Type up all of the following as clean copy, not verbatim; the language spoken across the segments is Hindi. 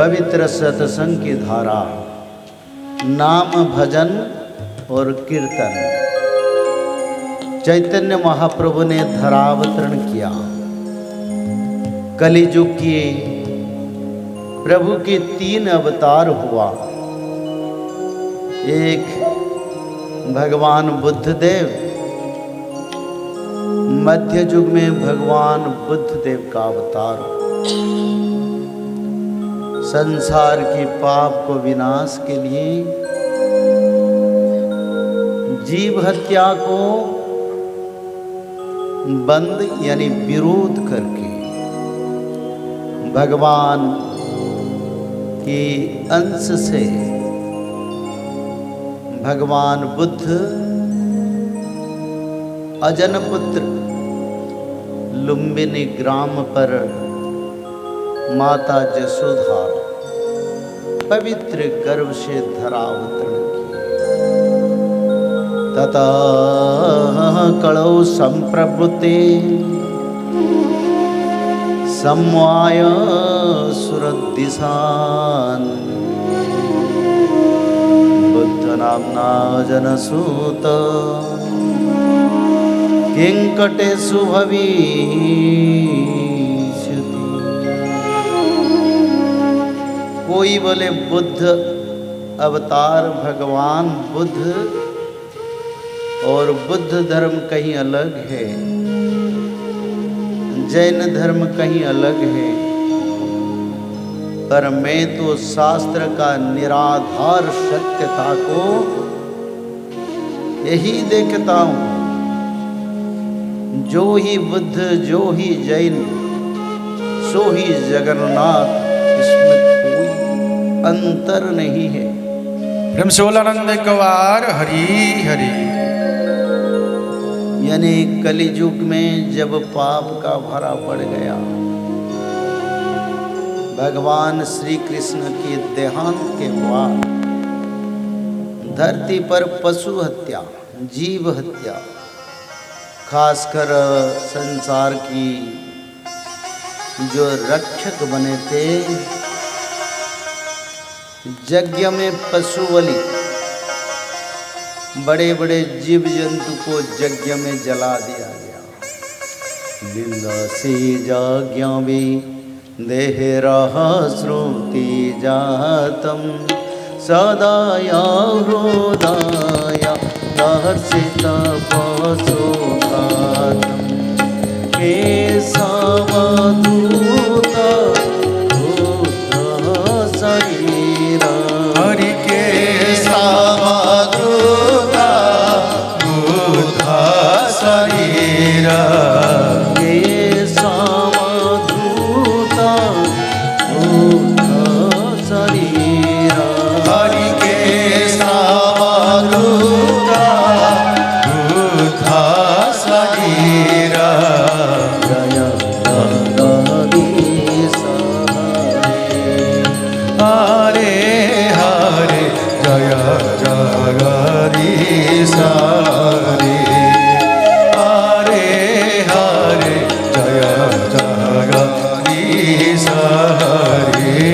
पवित्र सत्संग की धारा, नाम भजन और कीर्तन चैतन्य महाप्रभु ने धरावतरण किया। कलिजुग की प्रभु के 3 अवतार हुआ। एक भगवान बुद्ध देव, मध्य युग में भगवान बुद्ध देव का अवतार, संसार की पाप को विनाश के लिए, जीव हत्या को बंद यानी विरोध करके भगवान के अंश से भगवान बुद्ध अजनपुत्र लुम्बिनी ग्राम पर माता जसोदा पवित्र गर्भ से धरावतरण किए। ततः कलौ संप्रवृत्ते सम्वाय सुरदिशान् बुद्धनाम्ना जनसूत किंकटेषु भविष्यति। कोई बोले बुद्ध अवतार भगवान बुद्ध और बुद्ध धर्म कहीं अलग है, जैन धर्म कहीं अलग है, पर मैं तो शास्त्र का निराधार सत्यता को यही देखता हूँ। जो ही बुद्ध, जो ही जैन, सो ही जगन्नाथ, इसमें कोई अंतर नहीं है। प्रेम से बोलानंद कवार हरि हरि। यानी कलिजुग में जब पाप का भरा पड़ गया, भगवान श्री कृष्ण के देहांत के बाद धरती पर पशु हत्या, जीव हत्या, खासकर संसार की जो रक्षक बने थे, यज्ञ में पशु बलि, बड़े बड़े जीव जंतु को यज्ञ में जला दिया गया। निंदा से यज्ञ भी देहरः श्रुति जातम सदाया हृदय दर्शित पशुघातम केशवधूत बुद्ध शरीर हरि केशवधूत बुद्ध शरीर केशवधूत बुद्ध शरीर हरि केशवधूत बुद्ध शरीर। जय जगदीश हरे हरे जय जगदीश हरे हरे हरे जय जगदीश हरे।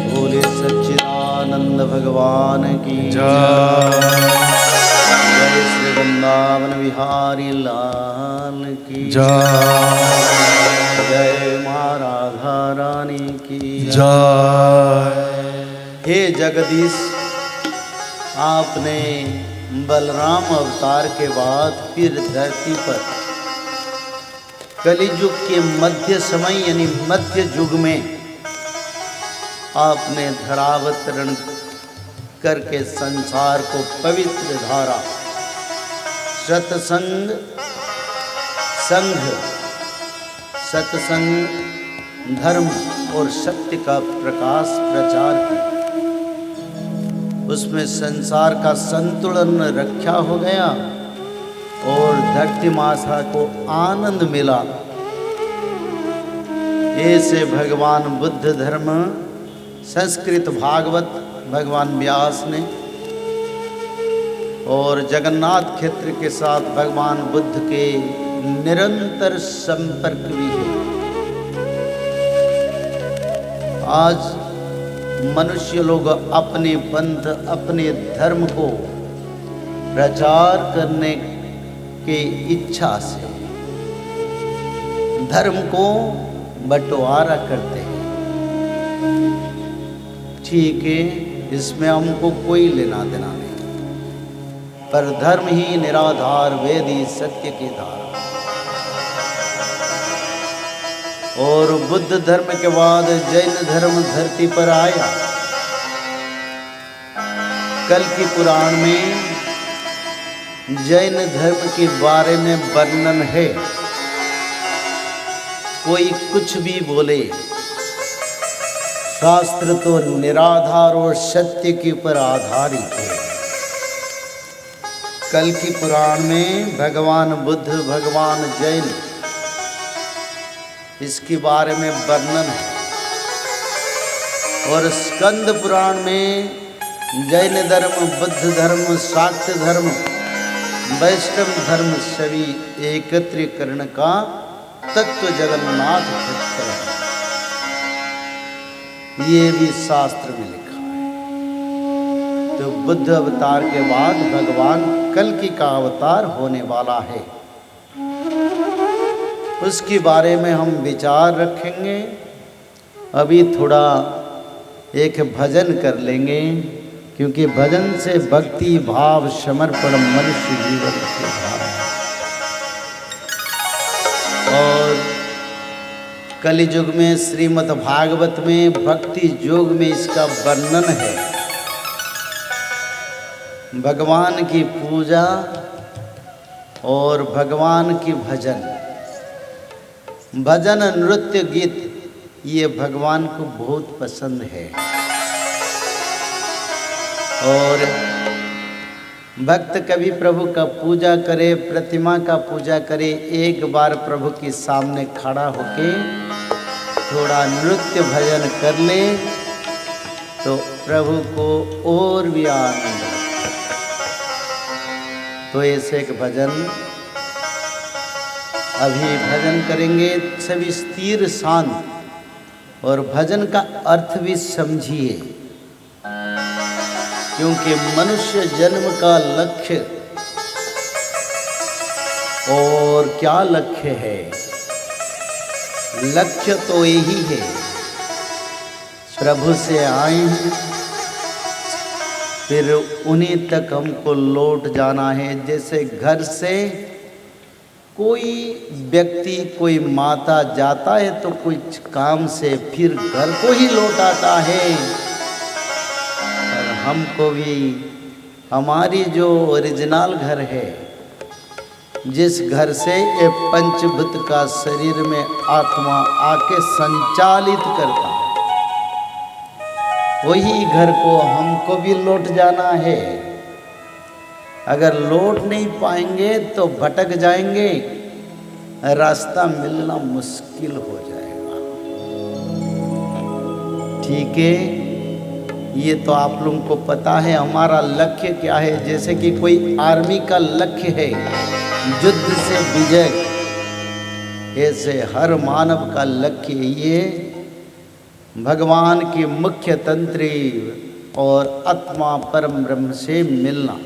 बोले सच्चिदानंद भगवान की जय। जय श्री वृंदावन बिहारी लाल की जय जय माँ राधा रानी की जय। हे जगदीश, आपने बलराम अवतार के बाद फिर धरती पर कलिजुग के मध्य समय यानी मध्य युग में आपने धरावतरण करके संसार को पवित्र धारा, सत्संग, संघ, सत्संग, धर्म और सत्य का प्रकाश प्रचार किया। उसमें संसार का संतुलन रक्षा हो गया और धरती माता को आनंद मिला। ऐसे भगवान बुद्ध धर्म, संस्कृत भागवत भगवान व्यास ने और जगन्नाथ क्षेत्र के साथ भगवान बुद्ध के निरंतर संपर्क भी है। आज मनुष्य लोग अपने पंथ अपने धर्म को प्रचार करने के इच्छा से धर्म को बंटवारा करते हैं। ठीक है, इसमें हमको कोई लेना देना नहीं, पर धर्म ही निराधार वेदी सत्य की धारा। और बुद्ध धर्म के बाद जैन धर्म धरती पर आया। कल की पुराण में जैन धर्म के बारे में वर्णन है। कोई कुछ भी बोले, शास्त्र तो निराधार और सत्य के ऊपर आधारित है। कल की पुराण में भगवान बुद्ध भगवान जैन इसके बारे में वर्णन है। और स्कंद पुराण में जैन धर्म बुद्ध धर्म शाक्त धर्म वैष्णव धर्म सभी एकत्रीकरण का तत्व जगन्नाथ पुत्र है, ये भी शास्त्र में लिखा है। तो बुद्ध अवतार के बाद भगवान कल्कि का अवतार होने वाला है, उसके बारे में हम विचार रखेंगे। अभी थोड़ा एक भजन कर लेंगे, क्योंकि भजन से भक्ति भाव समर्पण मनुष्य जीवन की धारा है। और कलियुग में श्रीमद् भागवत में भक्ति योग में इसका वर्णन है। भगवान की पूजा और भगवान की भजन, भजन नृत्य गीत, ये भगवान को बहुत पसंद है। और भक्त कभी प्रभु का पूजा करे, प्रतिमा का पूजा करे, एक बार प्रभु के सामने खड़ा होके थोड़ा नृत्य भजन कर ले तो प्रभु को और भी आनंद। तो ऐसे एक भजन अभी भजन करेंगे, सभी स्थिर शांत, और भजन का अर्थ भी समझिए, क्योंकि मनुष्य जन्म का लक्ष्य और क्या लक्ष्य है? लक्ष्य तो यही है, प्रभु से आए हैं, फिर उन्हीं तक हमको लौट जाना है। जैसे घर से कोई व्यक्ति कोई माता जाता है तो कुछ काम से फिर घर को ही लौट आता है, और हमको भी हमारी जो ओरिजिनल घर है, जिस घर से ये पंचभूत का शरीर में आत्मा आके संचालित करता है, वही घर को हमको भी लौट जाना है। अगर लौट नहीं पाएंगे तो भटक जाएंगे, रास्ता मिलना मुश्किल हो जाएगा। ठीक है, ये तो आप लोगों को पता है हमारा लक्ष्य क्या है। जैसे कि कोई आर्मी का लक्ष्य है युद्ध से विजय, ऐसे हर मानव का लक्ष्य ये भगवान के मुख्य तंत्री और आत्मा परम ब्रह्म से मिलना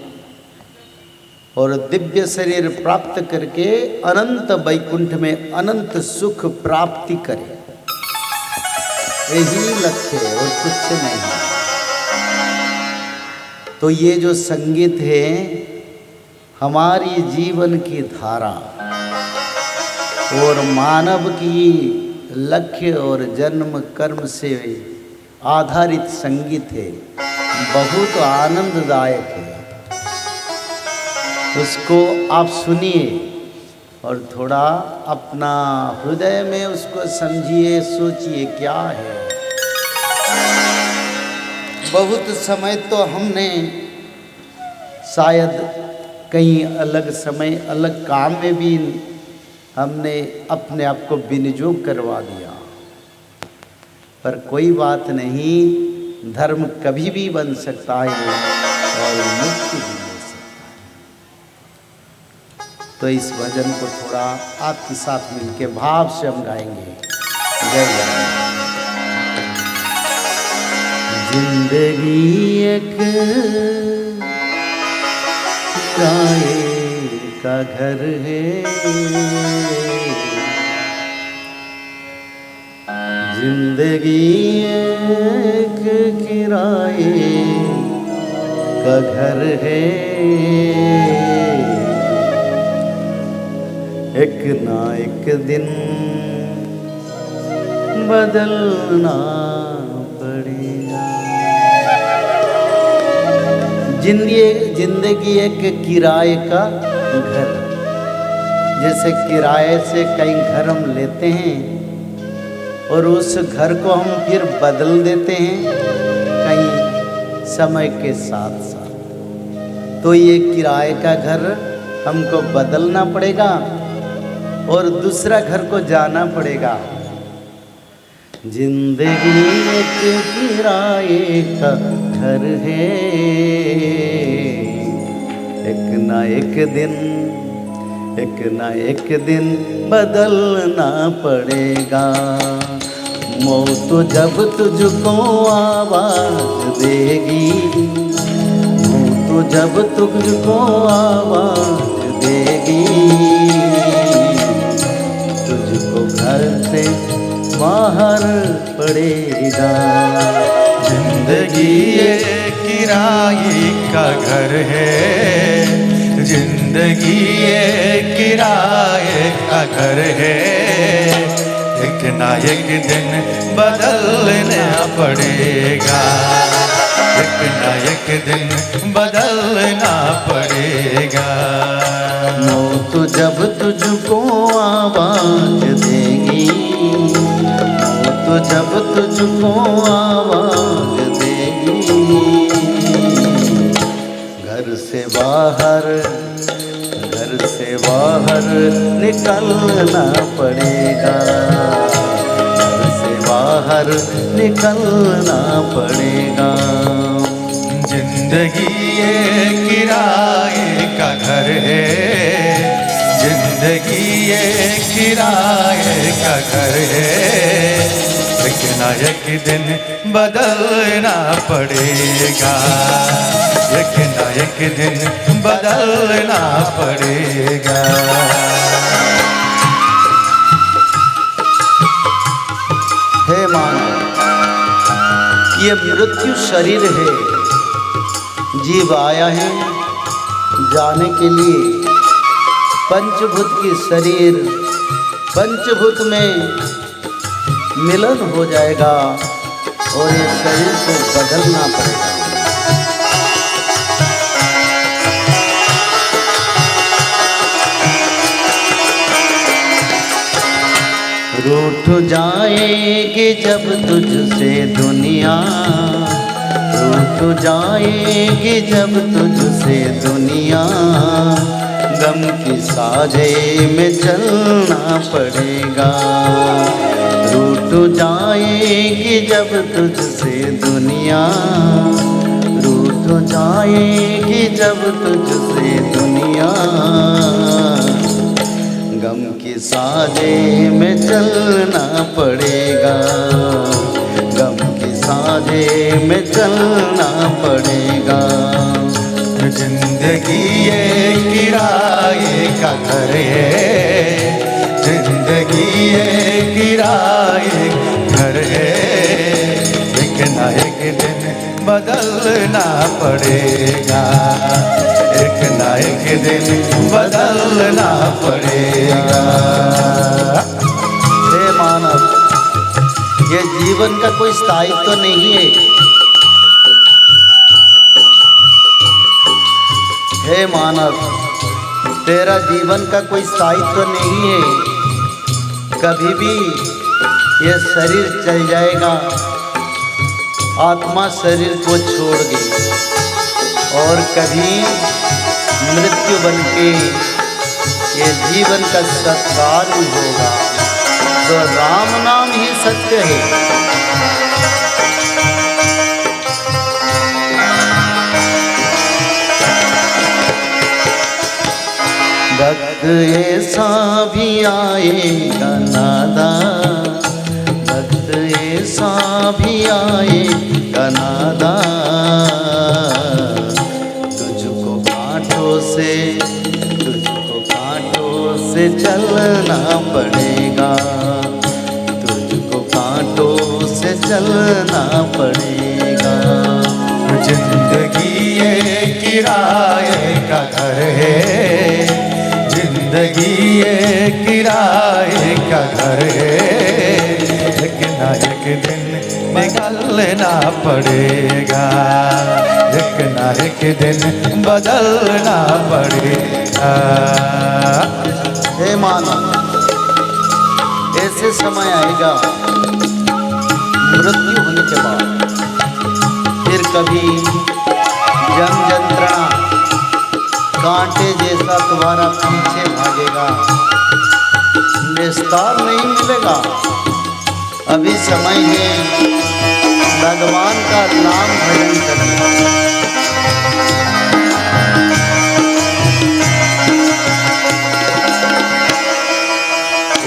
और दिव्य शरीर प्राप्त करके अनंत वैकुंठ में अनंत सुख प्राप्ति करे, यही लक्ष्य है और कुछ नहीं। तो ये जो संगीत है हमारी जीवन की धारा और मानव की लक्ष्य और जन्म कर्म से आधारित संगीत है, बहुत आनंददायक है। उसको आप सुनिए और थोड़ा अपना हृदय में उसको समझिए, सोचिए क्या है। बहुत समय तो हमने शायद कहीं अलग समय अलग काम में भी हमने अपने आप को विनियोग करवा दिया, पर कोई बात नहीं, धर्म कभी भी बन सकता है और मुक्ति भी मिल सकता है। तो इस भजन को थोड़ा आपके साथ मिलके भाव से हम गाएंगे। जय जय। जिंदगी एक किराए का घर है, जिंदगी एक किराए का घर है, एक ना एक दिन बदलना पड़ेगा। जिंदगी एक किराए का घर, जैसे किराए से कई घर हम लेते हैं और उस घर को हम फिर बदल देते हैं कई समय के साथ साथ। तो ये किराए का घर हमको बदलना पड़ेगा और दूसरा घर को जाना पड़ेगा। जिंदगी एक किराए का घर है, एक ना एक दिन बदलना पड़ेगा। मौत जब तुझको आवाज देगी, मौत जब तुझको आवाज देगी, तुझको घर से बाहर पड़ेगा। जिंदगी ये किराए का घर है, जिंदगी ये किराए का घर है, एक ना एक दिन बदलना पड़ेगा, एक ना एक दिन बदलना पड़ेगा। मौत जब तुझको आवाज देगी, मौत जब तुझको आवाज देगी, घर से बाहर निकलना पड़ेगा, घर से बाहर निकलना पड़ेगा। जिंदगी ये किराए का घर है, जिंदगी ये किराए का घर है, एक ना एक दिन बदलना पड़ेगा, एक ना एक दिन बदलना पड़ेगा। हे मानव, ये मृत्यु शरीर है, जीव आया है जाने के लिए। पंचभूत की शरीर, पंचभूत में मिलन हो जाएगा और ये शरीर को बदलना पड़ेगा। रूठ जाएगी जब तुझसे दुनिया, रूठ जाएगी जब तुझसे दुनिया, गम की साजे में चलना पड़ेगा। रूठ जाएगी जब तुझसे दुनिया, रूठ जाएगी जब तुझसे दुनिया, गम की साजे में चलना पड़ेगा, गम की साजे में चलना पड़ेगा। जिंदगी ये किराए का घर है, जिंदगी ये किराए घर है, एक ना एक दिन बदलना पड़ेगा, एक ना एक दिन बदलना पड़ेगा। हे मानव, ये जीवन का कोई स्थायित्व तो नहीं है। हे मानव, तेरा जीवन का कोई स्थायित्व तो नहीं है। कभी भी ये शरीर चल जाएगा, आत्मा शरीर को छोड़ गई और कभी मृत्यु बनके ये जीवन का सत्कार भी होगा। तो राम नाम ही सत्य है। वक्त ऐसा भी आएगा नादा, वक्त ऐसा भी आएगा नादा, तुझको कांटों से चलना पड़ेगा, तुझको कांटों से चलना पड़ेगा। जिंदगी ये किराए का घर है, जिंदगी ये किराए का घर है, एक ना एक दिन निकलना पड़ेगा, एक ना एक दिन बदलना पड़ेगा। हे मानव, ऐसे समय आएगा मृत्यु होने के बाद, फिर कभी जन्म यंत्रणा कांटे जैसा तुम्हारा पीछे भागेगा, निस्तार नहीं मिलेगा। अभी समय है भगवान का नाम भजन करने का।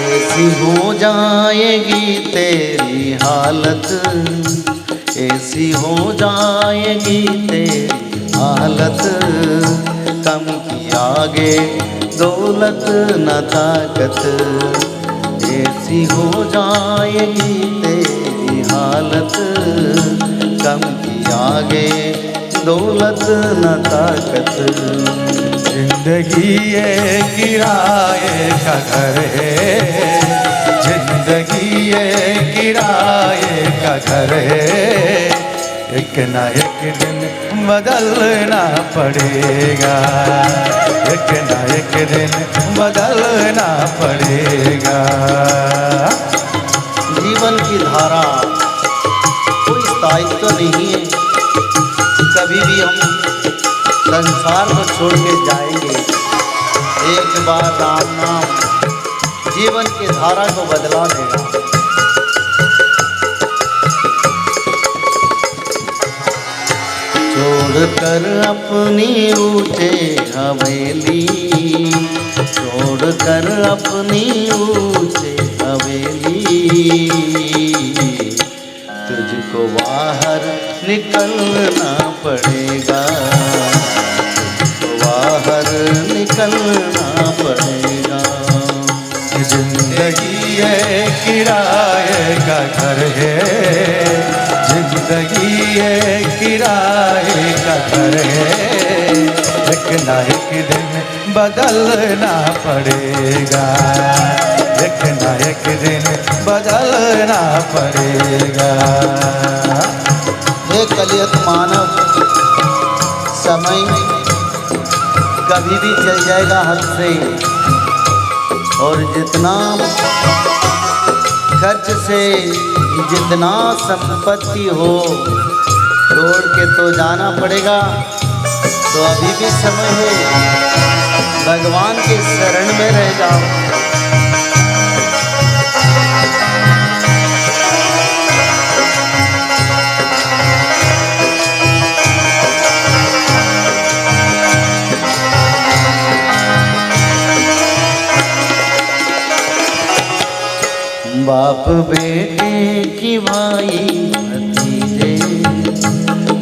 ऐसी हो जाएगी तेरी हालत, ऐसी हो जाएगी तेरी हालत, कम की आगे दौलत न ताकत, ऐसी हो जाएगी तेरी हालत, कम की आगे दौलत न ताकत। जिंदगी ये किराए का घर है, जिंदगी ये किराए का घर है, एक ना एक दिन बदलना पड़ेगा, एक ना एक दिन बदलना पड़ेगा। जीवन की धारा कोई स्थायित्व नहीं है, कभी भी हम संसार को छोड़ के जाएंगे। एक बार राम नाम जीवन की धारा को बदला देगा। छोड़कर अपनी ऊँचे हवेली, छोड़कर अपनी ऊँचे हवेली, तुझको बाहर निकलना पड़ेगा, तुझको बाहर निकलना पड़ेगा। जिंदगी ये किराए का घर है, जिंदगी ये किराए का घर है, एक ना एक दिन बदलना पड़ेगा, एक ना एक दिन बदलना पड़ेगा। हे कलियुग मानव, समय कभी भी चल जाएगा हाथ से, और जितना खर्च से जितना संपत्ति हो छोड़ के तो जाना पड़ेगा। तो अभी भी समय है, भगवान के शरण में रह जाओ। बाप बेटे की भाई भतीजे,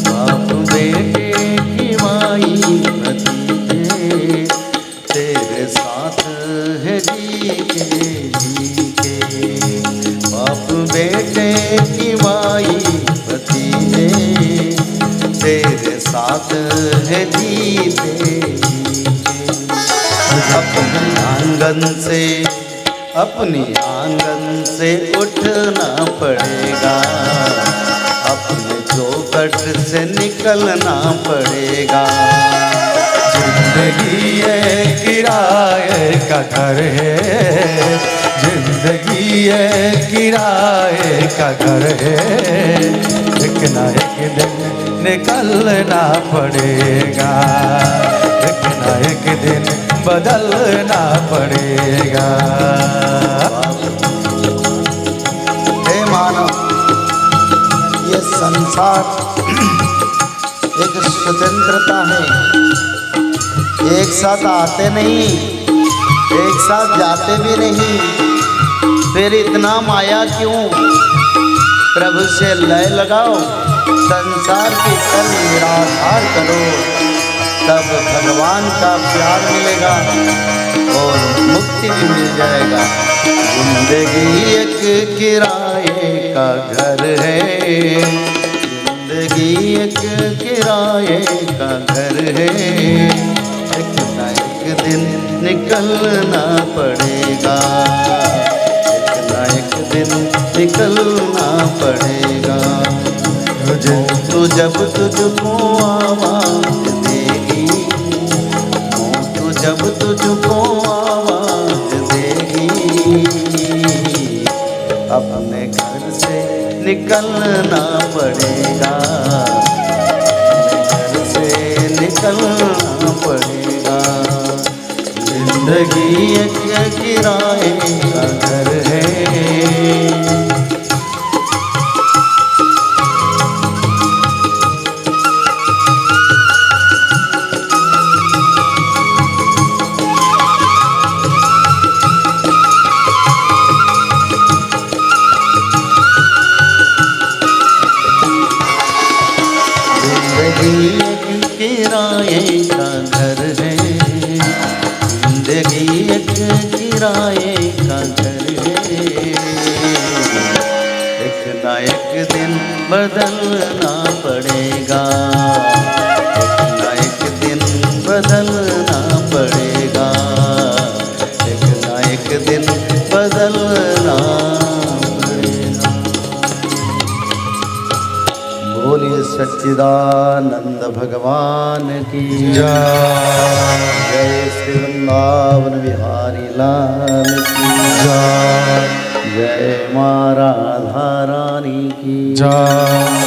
बाप बेटे की भाई भतीजे, तेरे साथ है जी के, बाप बेटे की भाई भतीजे, तेरे साथ है जी के। अपनी आंगन से उठना पड़ेगा, अपने चौखट से निकलना पड़ेगा। जिंदगी ये किराए का घर है, जिंदगी ये किराए का घर है, एक ना एक दिन निकलना पड़ेगा, एक ना एक दिन बदलना पड़ेगा। हे मानव, ये संसार एक स्वतंत्रता है, एक साथ आते नहीं, एक साथ जाते भी नहीं, फिर इतना माया क्यों? प्रभु से लय लगाओ, संसार की कर निराधार करो, तब भगवान का प्यार मिलेगा और मुक्ति भी मिल जाएगा। जिंदगी एक किराए का घर है, जिंदगी एक किराए का घर है, एक ना एक दिन निकलना पड़ेगा, एक ना एक दिन निकलना पड़ेगा। तो जब तुझको आवाज देगी, तो जब तुझको आवाज देगी, अपने घर से निकलना पड़ेगा, अपने घर से निकलना पड़ेगा। जिंदगी एक किराए का घर है। किराए का घर है, जिंदगी एक किराए का घर है, एक ना एक दिन बदलना पड़ेगा, एक ना एक दिन बदलना पड़ेगा, एक ना एक दिन बदलना पड़ेगा। बोलिए सच्चिदानंद भगवान की जय, जय श्री वृंदावन बिहारी लाल की जय, जय माँ राधा रानी की जय।